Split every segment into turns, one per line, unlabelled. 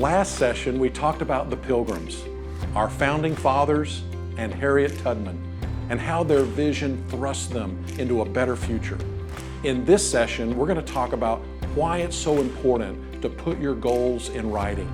Last session, we talked about the Pilgrims, our founding fathers and Harriet Tubman, and how their vision thrust them into a better future. In this session, we're going to talk about why it's so important to put your goals in writing.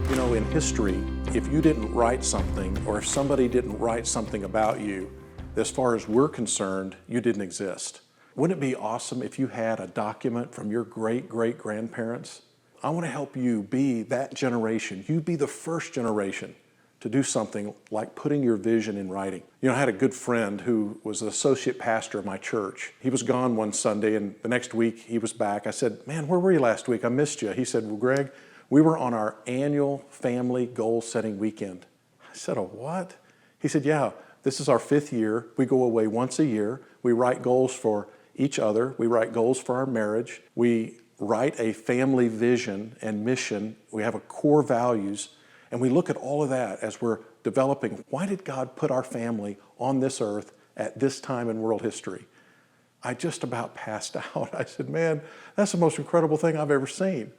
You know, in history, if you didn't write something, or if somebody didn't write something about you, as far as we're concerned, you didn't exist. Wouldn't it be awesome if you had a document from your great-great-grandparents? I want to help you be that generation. You be the first generation to do something like putting your vision in writing. You know, I had a good friend who was the associate pastor of my church. He was gone one Sunday, and the next week he was back. I said, "Man, where were you last week? I missed you." He said, "Well, Greg, we were on our annual family goal-setting weekend." I said, "A what?" He said, "Yeah, this is our 5th year. We go away once a year. We write goals for each other. We write goals for our marriage. We write a family vision and mission. We have a core values, and we look at all of that as we're developing. Why did God put our family on this earth at this time in world history?" I just about passed out. I said, "Man, that's the most incredible thing I've ever seen."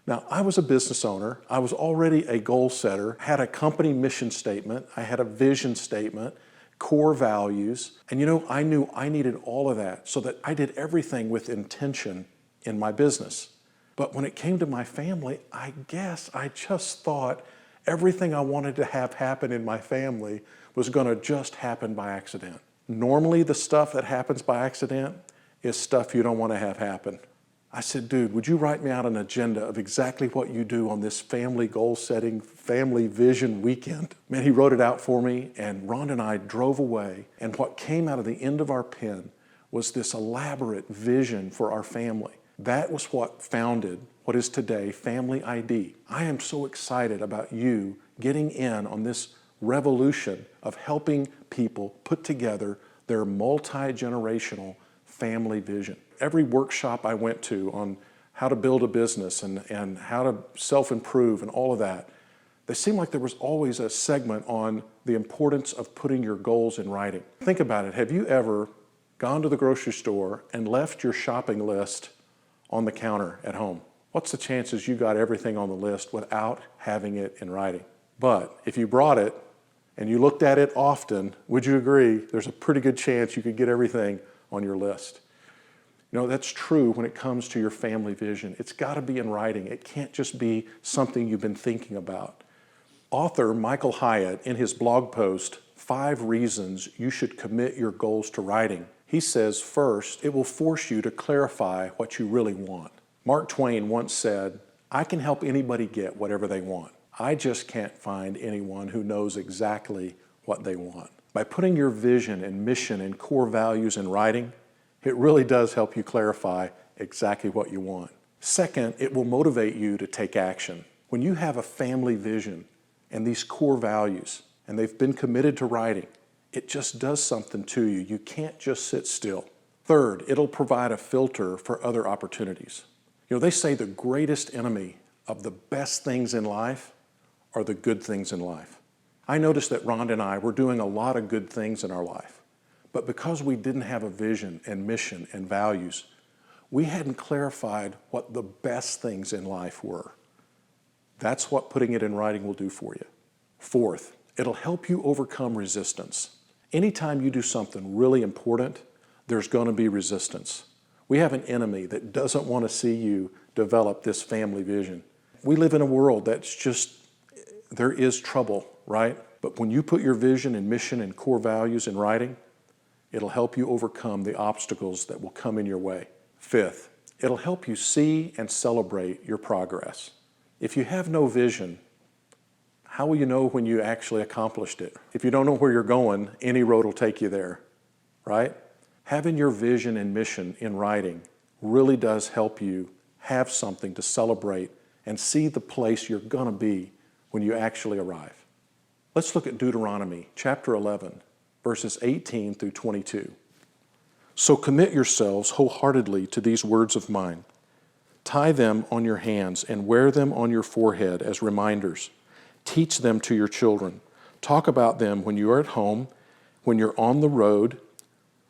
Now, I was a business owner. I was already a goal setter, had a company mission statement. I had a vision statement, core values. And you know, I knew I needed all of that so that I did everything with intention in my business. But when it came to my family, I guess I just thought everything I wanted to have happen in my family was going to just happen by accident. Normally, the stuff that happens by accident is stuff you don't want to have happen. I said, "Dude, would you write me out an agenda of exactly what you do on this family goal-setting, family vision weekend?" Man, he wrote it out for me, and Ron and I drove away, and what came out of the end of our pen was this elaborate vision for our family. That was what founded what is today Family ID. I am so excited about you getting in on this revolution of helping people put together their multi-generational family vision. Every workshop I went to on how to build a business and how to self-improve and all of that, they seemed like there was always a segment on the importance of putting your goals in writing. Think about it. Have you ever gone to the grocery store and left your shopping list on the counter at home? What's the chances you got everything on the list without having it in writing? But if you brought it and you looked at it often, would you agree there's a pretty good chance you could get everything on your list? You know, that's true when it comes to your family vision. It's got to be in writing. It can't just be something you've been thinking about. Author Michael Hyatt, in his blog post, 5 Reasons You Should Commit Your Goals to Writing, he says, first, it will force you to clarify what you really want. Mark Twain once said, "I can help anybody get whatever they want. I just can't find anyone who knows exactly what they want." By putting your vision and mission and core values in writing, it really does help you clarify exactly what you want. Second, it will motivate you to take action. When you have a family vision and these core values, and they've been committed to writing, it just does something to you. You can't just sit still. Third, it'll provide a filter for other opportunities. You know, they say the greatest enemy of the best things in life are the good things in life. I noticed that Rhonda and I were doing a lot of good things in our life, but because we didn't have a vision and mission and values, we hadn't clarified what the best things in life were. That's what putting it in writing will do for you. Fourth, it'll help you overcome resistance. Anytime you do something really important, there's going to be resistance. We have an enemy that doesn't want to see you develop this family vision. We live in a world that's just, there is trouble, right? But when you put your vision and mission and core values in writing, it'll help you overcome the obstacles that will come in your way. Fifth, it'll help you see and celebrate your progress. If you have no vision, how will you know when you actually accomplished it? If you don't know where you're going, any road will take you there, right? Having your vision and mission in writing really does help you have something to celebrate and see the place you're going to be when you actually arrive. Let's look at Deuteronomy chapter 11, verses 18 through 22. "So commit yourselves wholeheartedly to these words of mine. Tie them on your hands and wear them on your forehead as reminders. Teach them to your children. Talk about them when you are at home, when you're on the road,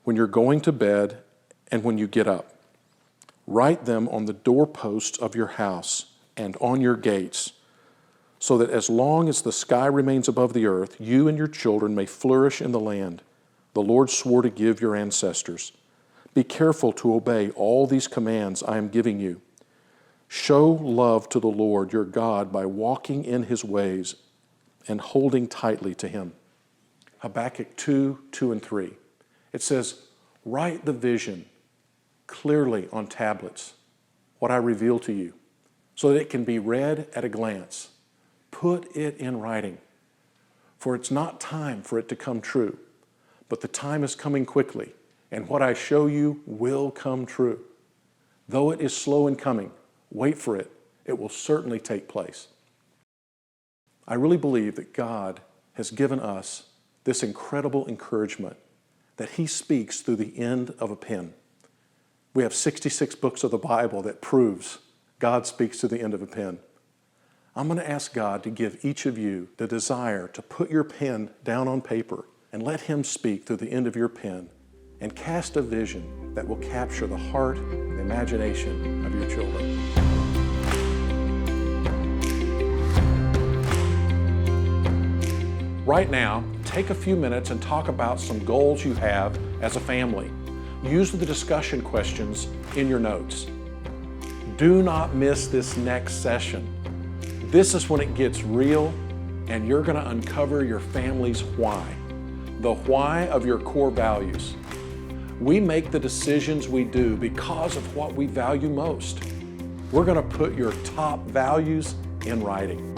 when you're going to bed, and when you get up. Write them on the doorposts of your house and on your gates, so that as long as the sky remains above the earth, you and your children may flourish in the land the Lord swore to give your ancestors. Be careful to obey all these commands I am giving you. Show love to the Lord your God by walking in his ways and holding tightly to him. Habakkuk 2, 2 and 3. It says, write the vision clearly on tablets, what I reveal to you, so that it can be read at a glance. Put it in writing, for it's not time for it to come true, but the time is coming quickly, and what I show you will come true. Though it is slow in coming, wait for it. It will certainly take place. I really believe that God has given us this incredible encouragement that he speaks through the end of a pen. We have 66 books of the Bible that proves God speaks to the end of a pen. I'm going to ask God to give each of you the desire to put your pen down on paper and let him speak through the end of your pen and cast a vision that will capture the heart and imagination of your children. Right now, take a few minutes and talk about some goals you have as a family. Use the discussion questions in your notes. Do not miss this next session. This is when it gets real and you're going to uncover your family's why, the why of your core values. We make the decisions we do because of what we value most. We're going to put your top values in writing.